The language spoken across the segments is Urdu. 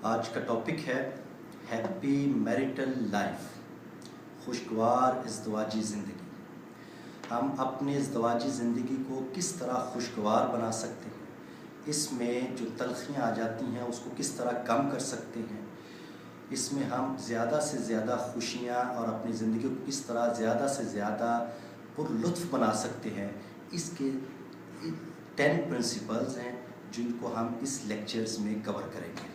آج کا ٹاپک ہے ہیپی میریٹل لائف، خوشگوار ازدواجی زندگی۔ ہم اپنے ازدواجی زندگی کو کس طرح خوشگوار بنا سکتے ہیں، اس میں جو تلخیاں آ جاتی ہیں اس کو کس طرح کم کر سکتے ہیں، اس میں ہم زیادہ سے زیادہ خوشیاں اور اپنی زندگی کو کس طرح زیادہ سے زیادہ پر لطف بنا سکتے ہیں، اس کے 10 پرنسپلز ہیں جن کو ہم اس لیکچرز میں کور کریں گے۔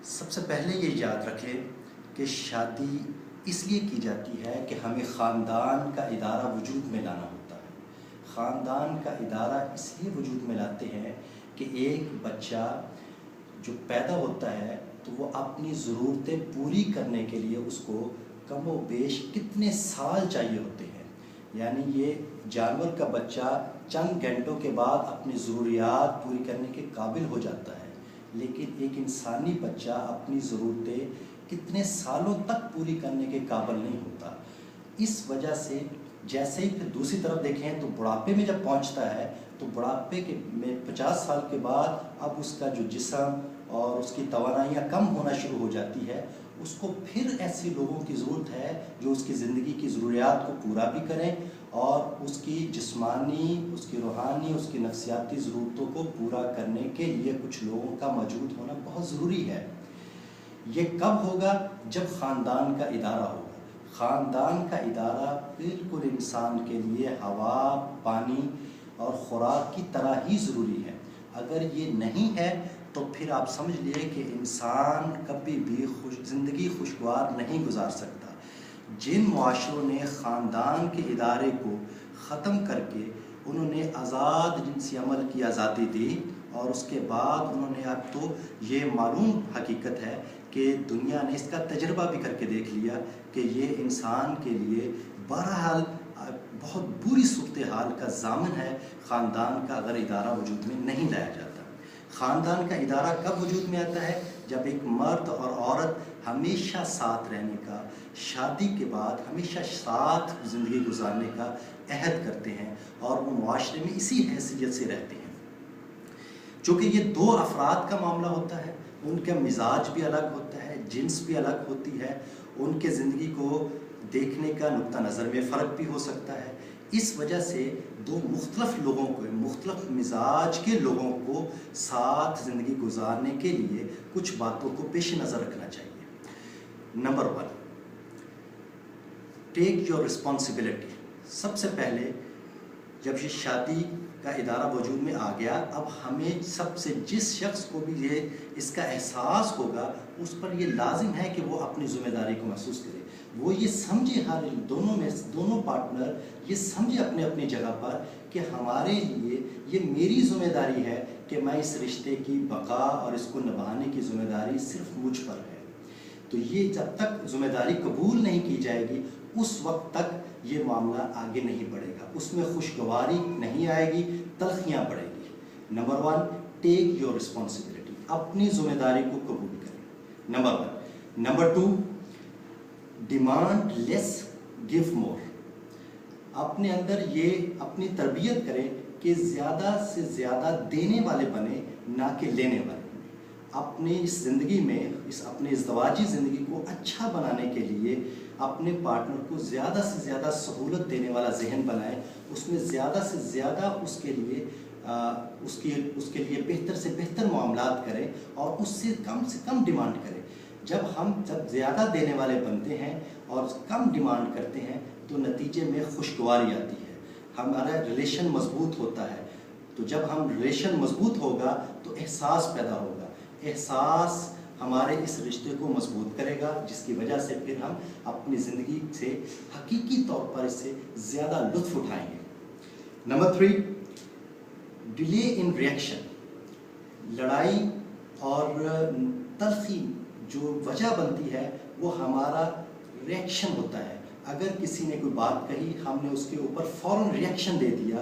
سب سے پہلے یہ یاد رکھیں کہ شادی اس لیے کی جاتی ہے کہ ہمیں خاندان کا ادارہ وجود میں لانا ہوتا ہے۔ خاندان کا ادارہ اس لیے وجود میں لاتے ہیں کہ ایک بچہ جو پیدا ہوتا ہے تو وہ اپنی ضرورتیں پوری کرنے کے لیے اس کو کم و بیش کتنے سال چاہیے ہوتے ہیں۔ یعنی یہ جانور کا بچہ چند گھنٹوں کے بعد اپنی ضروریات پوری کرنے کے قابل ہو جاتا ہے، لیکن ایک انسانی بچہ اپنی ضرورتیں کتنے سالوں تک پوری کرنے کے قابل نہیں ہوتا۔ اس وجہ سے جیسے ہی پھر دوسری طرف دیکھیں تو بڑھاپے میں جب پہنچتا ہے تو بڑھاپے میں 50 سال کے بعد اب اس کا جو جسم اور اس کی توانائیاں کم ہونا شروع ہو جاتی ہے، اس کو پھر ایسے لوگوں کی ضرورت ہے جو اس کی زندگی کی ضروریات کو پورا بھی کریں اور اس کی جسمانی، اس کی روحانی، اس کی نفسیاتی ضرورتوں کو پورا کرنے کے لیے کچھ لوگوں کا موجود ہونا بہت ضروری ہے۔ یہ کب ہوگا؟ جب خاندان کا ادارہ ہوگا۔ خاندان کا ادارہ بالکل انسان کے لیے ہوا، پانی اور خوراک کی طرح ہی ضروری ہے۔ اگر یہ نہیں ہے تو پھر آپ سمجھ لیے کہ انسان کبھی بھی زندگی خوشگوار نہیں گزار سکتا۔ جن معاشروں نے خاندان کے ادارے کو ختم کر کے انہوں نے آزاد جنسی عمل کی آزادی دی اور اس کے بعد انہوں نے اب تو یہ معلوم حقیقت ہے کہ دنیا نے اس کا تجربہ بھی کر کے دیکھ لیا کہ یہ انسان کے لیے بہرحال بہت بری صورتحال کا ضامن ہے خاندان کا اگر ادارہ وجود میں نہیں لایا جاتا۔ خاندان کا ادارہ کب وجود میں آتا ہے؟ جب ایک مرد اور عورت ہمیشہ ساتھ رہنے کا، شادی کے بعد ہمیشہ ساتھ زندگی گزارنے کا عہد کرتے ہیں اور وہ معاشرے میں اسی حیثیت سے رہتے ہیں۔ چونکہ یہ دو افراد کا معاملہ ہوتا ہے، ان کا مزاج بھی الگ ہوتا ہے، جنس بھی الگ ہوتی ہے، ان کے زندگی کو دیکھنے کا نقطہ نظر میں فرق بھی ہو سکتا ہے۔ اس وجہ سے دو مختلف لوگوں کو، مختلف مزاج کے لوگوں کو ساتھ زندگی گزارنے کے لیے کچھ باتوں کو پیش نظر رکھنا چاہیے۔ Number 1، take your responsibility. سب سے پہلے جب یہ شادی کا ادارہ وجود میں آ گیا، اب ہمیں سب سے جس شخص کو بھی یہ اس کا احساس ہوگا اس پر یہ لازم ہے کہ وہ اپنی ذمہ داری کو محسوس کرے۔ وہ یہ سمجھے، ہر دونوں پارٹنر یہ سمجھے اپنے اپنی جگہ پر کہ ہمارے لیے یہ میری ذمہ داری ہے کہ میں اس رشتے کی بقا اور اس کو نبھانے کی ذمہ داری صرف مجھ پر ہے۔ تو یہ جب تک ذمہ داری قبول نہیں کی جائے گی اس وقت تک یہ معاملہ آگے نہیں بڑھے گا، اس میں خوشگواری نہیں آئے گی، تلخیاں بڑھے گی۔ نمبر 1، ٹیک یور رسپانسبلٹی، اپنی ذمہ داری کو قبول کریں، نمبر 1۔ نمبر 2، ڈیمانڈ لیس گیو مور۔ اپنے اندر یہ اپنی تربیت کریں کہ زیادہ سے زیادہ دینے والے بنے، نہ کہ لینے والے۔ اپنی اس زندگی میں، اپنے ازدواجی زندگی کو اچھا بنانے کے لیے اپنے پارٹنر کو زیادہ سے زیادہ سہولت دینے والا ذہن بنائیں، اس میں زیادہ سے زیادہ اس کے لیے بہتر سے بہتر معاملات کریں اور اس سے کم ڈیمانڈ کریں۔ جب زیادہ دینے والے بنتے ہیں اور کم ڈیمانڈ کرتے ہیں تو نتیجے میں خوشگواری آتی ہے، ہمارا ریلیشن مضبوط ہوتا ہے۔ تو جب ہم ریلیشن مضبوط ہوگا تو احساس پیدا ہوگا، احساس ہمارے اس رشتے کو مضبوط کرے گا، جس کی وجہ سے پھر ہم اپنی زندگی سے حقیقی طور پر اس سے زیادہ لطف اٹھائیں گے۔ Number 3، delay in reaction. لڑائی اور تلخی جو وجہ بنتی ہے وہ ہمارا ریئیکشن ہوتا ہے۔ اگر کسی نے کوئی بات کہی، ہم نے اس کے اوپر فوراً ریئیکشن دے دیا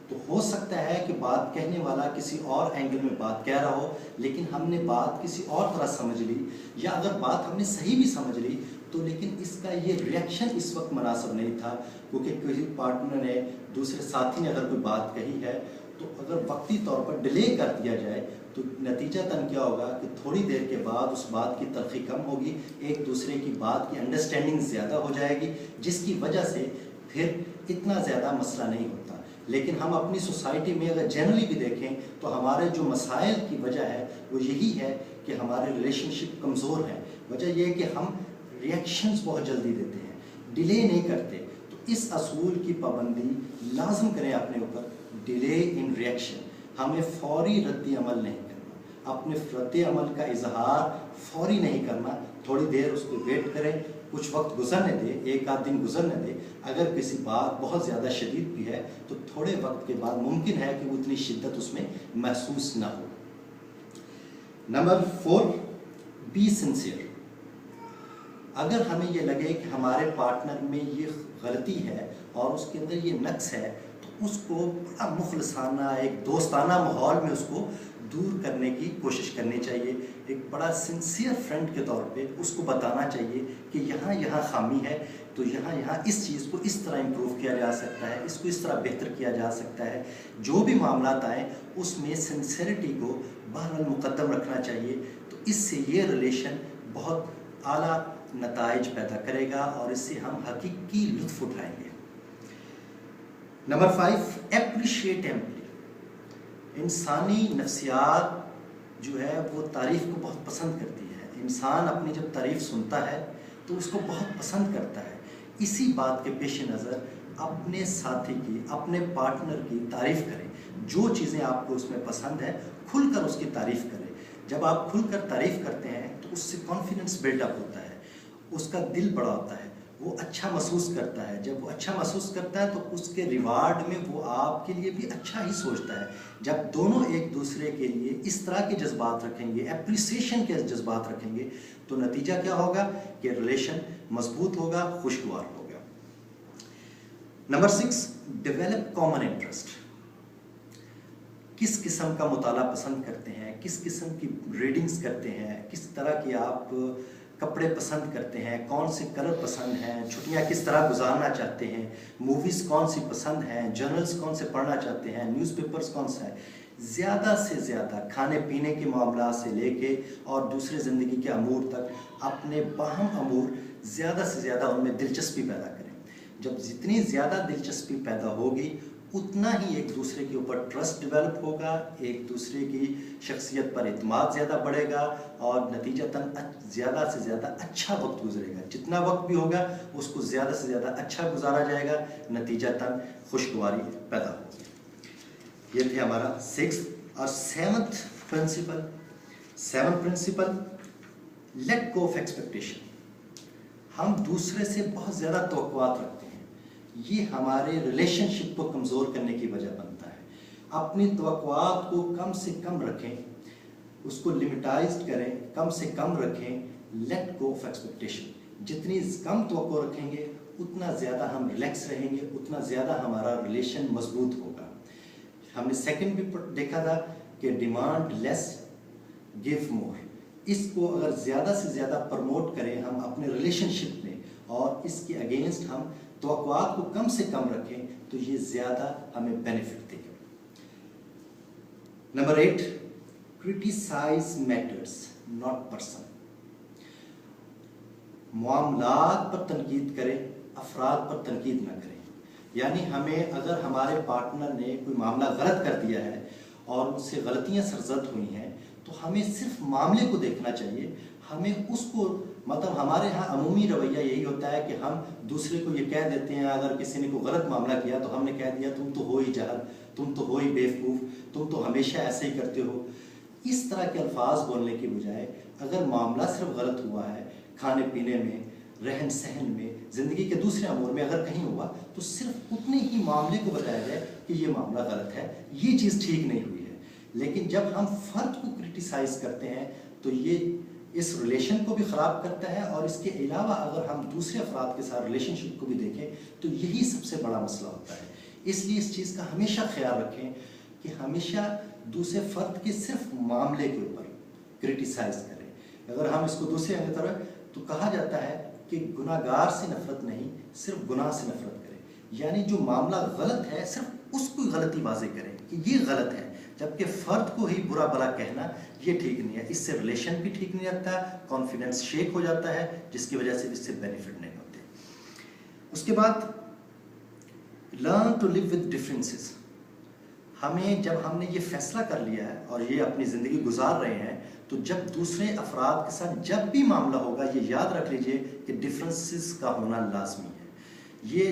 تو ہو سکتا ہے کہ بات کہنے والا کسی اور اینگل میں بات کہہ رہا ہو، لیکن ہم نے بات کسی اور طرح سمجھ لی، یا اگر بات ہم نے صحیح بھی سمجھ لی تو لیکن اس کا یہ ریئیکشن اس وقت مناسب نہیں تھا، کیونکہ کسی پارٹنر نے، دوسرے ساتھی نے اگر کوئی بات کہی ہے تو اگر وقتی طور پر ڈیلے کر دیا جائے تو نتیجتاً کیا ہوگا کہ تھوڑی دیر کے بعد اس بات کی تلخی کم ہوگی، ایک دوسرے کی بات کی انڈرسٹینڈنگ زیادہ ہو جائے گی، جس کی وجہ سے پھر اتنا زیادہ مسئلہ نہیں ہوتا۔ لیکن ہم اپنی سوسائٹی میں اگر جنرلی بھی دیکھیں تو ہمارے جو مسائل کی وجہ ہے وہ یہی ہے کہ ہمارے ریلیشن شپ کمزور ہیں۔ وجہ یہ ہے کہ ہم ریئیکشنز بہت جلدی دیتے ہیں، ڈیلے نہیں کرتے۔ تو اس اصول کی پابندی لازم کریں اپنے اوپر، ڈیلے ان ریئیکشن، ہمیں فوری رد عمل نہیں کرنا، اپنے رد عمل کا اظہار فوری نہیں کرنا، تھوڑی دیر اس کو ویٹ کریں، کچھ وقت گزرنے دیں، ایک آدھ دن گزرنے دیں۔ اگر کسی بات بہت زیادہ شدید بھی ہے تو تھوڑے وقت کے بعد ممکن ہے کہ وہ اتنی شدت اس میں محسوس نہ ہو۔ Number 4، be sincere. اگر ہمیں یہ لگے کہ ہمارے پارٹنر میں یہ غلطی ہے اور اس کے اندر یہ نقص ہے تو اس کو بڑا مخلصانہ ایک دوستانہ ماحول میں اس کو دور کرنے کی کوشش کرنی چاہیے۔ ایک بڑا سنسیئر فرینڈ کے طور پہ اس کو بتانا چاہیے کہ یہاں خامی ہے، تو یہاں اس چیز کو اس طرح امپروو کیا جا سکتا ہے، اس کو اس طرح بہتر کیا جا سکتا ہے۔ جو بھی معاملات آئیں اس میں سنسیئرٹی کو بہرحال مقدم رکھنا چاہیے، تو اس سے یہ ریلیشن بہت اعلیٰ نتائج پیدا کرے گا اور اس سے ہم حقیقی لطف اٹھائیں گے۔ Number 5، appreciate amply. انسانی نفسیات جو ہے وہ تعریف کو بہت پسند کرتی ہے۔ انسان اپنی جب تعریف سنتا ہے تو اس کو بہت پسند کرتا ہے۔ اسی بات کے پیش نظر اپنے ساتھی کی، اپنے پارٹنر کی تعریف کریں۔ جو چیزیں آپ کو اس میں پسند ہیں کھل کر اس کی تعریف کریں۔ جب آپ کھل کر تعریف کرتے ہیں تو اس سے کانفیڈنس بلڈ اپ ہوتا ہے، اس کا دل بڑا ہوتا ہے، وہ اچھا محسوس کرتا ہے۔ جب وہ اچھا محسوس کرتا ہے تو اس کے ریوارڈ میں وہ آپ کے لیے بھی اچھا ہی سوچتا ہے۔ جب دونوں ایک دوسرے کے لیے اس طرح کے جذبات رکھیں گے، اپریسیشن کے جذبات رکھیں گے، تو نتیجہ کیا ہوگا کہ ریلیشن مضبوط ہوگا، خوشگوار ہوگا۔ Number 6، develop common interest. کس قسم کا مطالعہ پسند کرتے ہیں، کس قسم کی ریڈنگز کرتے ہیں، کس طرح کی آپ کپڑے پسند کرتے ہیں، کون سے کلر پسند ہیں، چھٹیاں کس طرح گزارنا چاہتے ہیں، موویز کون سی پسند ہیں، جرنلز کون سے پڑھنا چاہتے ہیں، نیوز پیپرز کون سا ہے۔ زیادہ سے زیادہ کھانے پینے کے معاملات سے لے کے اور دوسرے زندگی کے امور تک اپنے باہم امور زیادہ سے زیادہ ان میں دلچسپی پیدا کریں۔ جب جتنی زیادہ دلچسپی پیدا ہوگی اتنا ہی ایک دوسرے کے اوپر ٹرسٹ ڈیولپ ہوگا، ایک دوسرے کی شخصیت پر اعتماد زیادہ بڑھے گا اور نتیجتاً زیادہ سے زیادہ اچھا وقت گزرے گا۔ جتنا وقت بھی ہوگا اس کو زیادہ سے زیادہ اچھا گزارا جائے گا، نتیجتاً خوشگواری پیدا ہوگی۔ یہ تھے ہمارا 6th اور 7th principle. 7th principle, let go of expectation. ہم دوسرے سے بہت زیادہ توقعات رکھتے ہیں، یہ ہمارے ریلیشن شپ کو کمزور کرنے کی وجہ بنتا ہے۔ اپنی توقعات کو کم سے کم رکھیں، اس کو لمیٹائزڈ کریں، کم سے کم رکھیں۔ لیٹ گو آف ایکسپیکٹیشن، جتنی کم توقع رکھیں گے اتنا زیادہ ہم ریلیکس رہیں گے، اتنا زیادہ ہمارا ریلیشن مضبوط ہوگا۔ ہم نے سیکنڈ بھی دیکھا تھا کہ ڈیمانڈ لیس گیو مور۔ اس کو اگر زیادہ سے زیادہ پروموٹ کریں ہم اپنے ریلیشن شپ میں اور اس کے اگینسٹ ہم توقعات کو کم سے کم رکھیں تو یہ زیادہ ہمیں بینیفٹ دے گا۔ Number 8، criticise matters not person. معاملات پر تنقید کریں، افراد پر تنقید نہ کریں۔ یعنی ہمیں اگر ہمارے پارٹنر نے کوئی معاملہ غلط کر دیا ہے اور ان سے غلطیاں سرزد ہوئی ہیں تو ہمیں صرف معاملے کو دیکھنا چاہیے، ہمیں اس کو مطلب ہمارے ہاں عمومی رویہ یہی ہوتا ہے کہ ہم دوسرے کو یہ کہہ دیتے ہیں، اگر کسی نے کوئی غلط معاملہ کیا تو ہم نے کہہ دیا تم تو ہو ہی جاہل، تم تو ہو ہی بیوقوف، تم تو ہمیشہ ایسے ہی کرتے ہو۔ اس طرح کے الفاظ بولنے کی بجائے اگر معاملہ صرف غلط ہوا ہے، کھانے پینے میں، رہن سہن میں، زندگی کے دوسرے امور میں اگر کہیں ہوا تو صرف اتنے ہی معاملے کو بتایا جائے کہ یہ معاملہ غلط ہے، یہ چیز ٹھیک نہیں ہوئی ہے۔ لیکن جب ہم فرد کو کرٹیسائز کرتے ہیں تو یہ اس ریلیشن کو بھی خراب کرتا ہے، اور اس کے علاوہ اگر ہم دوسرے افراد کے ساتھ ریلیشن شپ کو بھی دیکھیں تو یہی سب سے بڑا مسئلہ ہوتا ہے۔ اس لیے اس چیز کا ہمیشہ خیال رکھیں کہ ہمیشہ دوسرے فرد کے صرف معاملے کے اوپر کرٹیسائز کریں۔ اگر ہم اس کو دوسرے کی طرح تو کہا جاتا ہے کہ گناہ گار سے نفرت نہیں، صرف گناہ سے نفرت کریں۔ یعنی جو معاملہ غلط ہے صرف اس کو غلطی واضح کریں کہ یہ غلط ہے، جبکہ فرد کو ہی برا بلا کہنا یہ ٹھیک نہیں ہے. اس سے ریلیشن بھی ٹھیک نہیں رہتا، کانفیڈنس شیک ہو جاتا ہے، جس کی وجہ سے اس سے بینیفٹ نہیں ہوتے. اس کے بعد learn to live with differences. جب ہم نے یہ فیصلہ کر لیا ہے اور یہ اپنی زندگی گزار رہے ہیں، تو جب دوسرے افراد کے ساتھ جب بھی معاملہ ہوگا یہ یاد رکھ لیجئے کہ ڈفرینسز کا ہونا لازمی ہے. یہ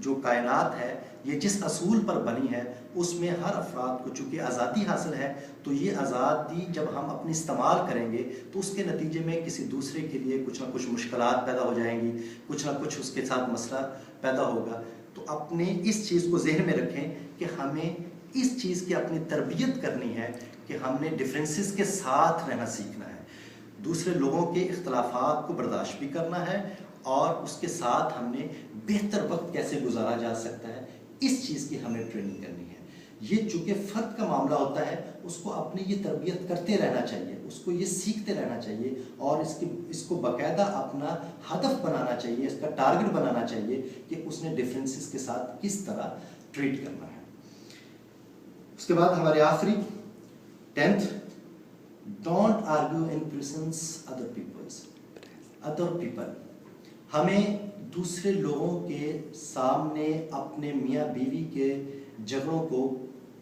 جو کائنات ہے یہ جس اصول پر بنی ہے اس میں ہر افراد کو چونکہ آزادی حاصل ہے، تو یہ آزادی جب ہم اپنی استعمال کریں گے تو اس کے نتیجے میں کسی دوسرے کے لیے کچھ نہ کچھ مشکلات پیدا ہو جائیں گی، کچھ نہ کچھ اس کے ساتھ مسئلہ پیدا ہوگا. تو اپنے اس چیز کو ذہن میں رکھیں کہ ہمیں اس چیز کی اپنی تربیت کرنی ہے کہ ہم نے ڈفرینسز کے ساتھ رہنا سیکھنا ہے، دوسرے لوگوں کے اختلافات کو برداشت بھی کرنا ہے، اور اس کے ساتھ ہم نے بہتر وقت کیسے گزارا جا سکتا ہے اس چیز کی ہمیں ٹریننگ کرنی ہے. یہ چونکہ فرد کا معاملہ ہوتا ہے اس کو اپنی یہ تربیت کرتے رہنا چاہیے، اس کو یہ سیکھتے رہنا چاہیے، اور اس کو باقاعدہ اپنا ہدف بنانا چاہیے، اس کا ٹارگٹ بنانا چاہیے کہ اس نے ڈفرینسز کے ساتھ کس طرح ٹریٹ کرنا ہے. اس کے بعد ہمارے آخری 10th، don't argue in presence other people. ہمیں دوسرے لوگوں کے سامنے اپنے میاں بیوی کے جھگڑوں کو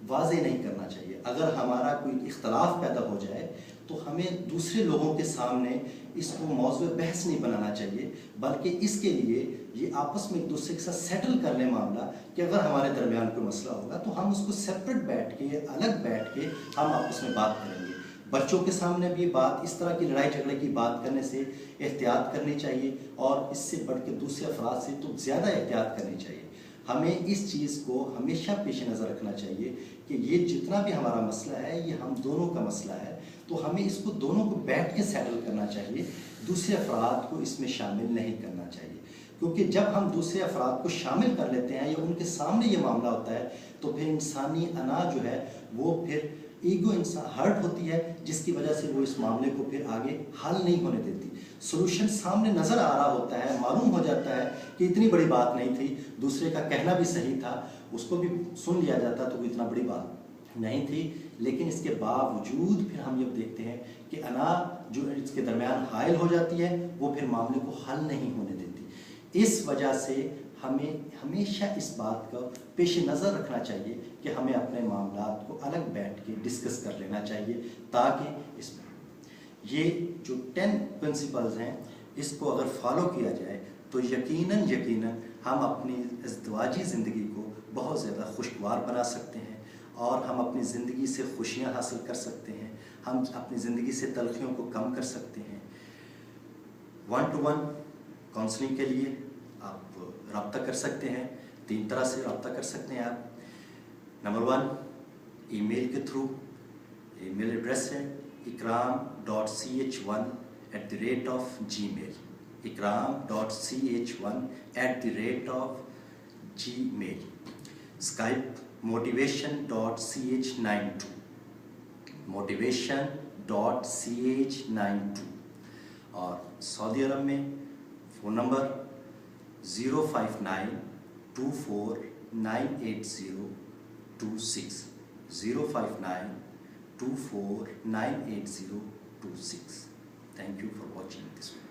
واضح نہیں کرنا چاہیے. اگر ہمارا کوئی اختلاف پیدا ہو جائے تو ہمیں دوسرے لوگوں کے سامنے اس کو موضوع بحث نہیں بنانا چاہیے، بلکہ اس کے لیے یہ آپس میں ایک دوسرے کے ساتھ سیٹل کر لیں معاملہ کہ اگر ہمارے درمیان کوئی مسئلہ ہوگا تو ہم اس کو سیپریٹ بیٹھ کے، الگ بیٹھ کے ہم آپس میں بات کریں گے. بچوں کے سامنے بھی بات اس طرح کی لڑائی جھگڑے کی بات کرنے سے احتیاط کرنی چاہیے، اور اس سے بڑھ کے دوسرے افراد سے تو زیادہ احتیاط کرنی چاہیے. ہمیں اس چیز کو ہمیشہ پیش نظر رکھنا چاہیے کہ یہ جتنا بھی ہمارا مسئلہ ہے یہ ہم دونوں کا مسئلہ ہے، تو ہمیں اس کو دونوں کو بیٹھ کے سیٹل کرنا چاہیے، دوسرے افراد کو اس میں شامل نہیں کرنا چاہیے. کیونکہ جب ہم دوسرے افراد کو شامل کر لیتے ہیں یا ان کے سامنے یہ معاملہ ہوتا ہے تو پھر انسانی انا جو ہے وہ پھر ایگو انسان ہرٹ ہوتی ہے، جس کی وجہ سے وہ اس معاملے کو پھر آگے حل نہیں ہونے دیتی. سولوشن سامنے نظر آ رہا ہوتا ہے، معلوم ہو جاتا ہے کہ اتنی بڑی بات نہیں تھی، دوسرے کا کہنا بھی صحیح تھا، اس کو بھی سن لیا جاتا تو کوئی اتنا بڑی بات نہیں تھی. لیکن اس کے باوجود پھر ہم یہ دیکھتے ہیں کہ انا جو اس کے درمیان حائل ہو جاتی ہے وہ پھر معاملے کو حل نہیں ہونے دیتی. اس وجہ سے ہمیں ہمیشہ اس بات کا پیش نظر رکھنا چاہیے کہ ہمیں اپنے معاملات کو الگ بیٹھ کے ڈسکس کر لینا چاہیے، تاکہ اس میں یہ جو 10 پرنسپلز ہیں اس کو اگر فالو کیا جائے تو یقیناً ہم اپنی ازدواجی زندگی کو بہت زیادہ خوشگوار بنا سکتے ہیں، اور ہم اپنی زندگی سے خوشیاں حاصل کر سکتے ہیں، ہم اپنی زندگی سے تلخیوں کو کم کر سکتے ہیں. 1 to 1 کاؤنسلنگ کے لیے آپ رابطہ کر سکتے ہیں. 3 طرح سے رابطہ کر سکتے ہیں آپ. نمبر 1 ای میل کے تھرو. ای میل ایڈریس ہے ikram.ch1@gmail. ikram.ch1@gmail. Skype motivation.ch92. motivation.ch92. اور سعودی عرب میں phone number 05924980260. 05924980260. Thank you for watching this video.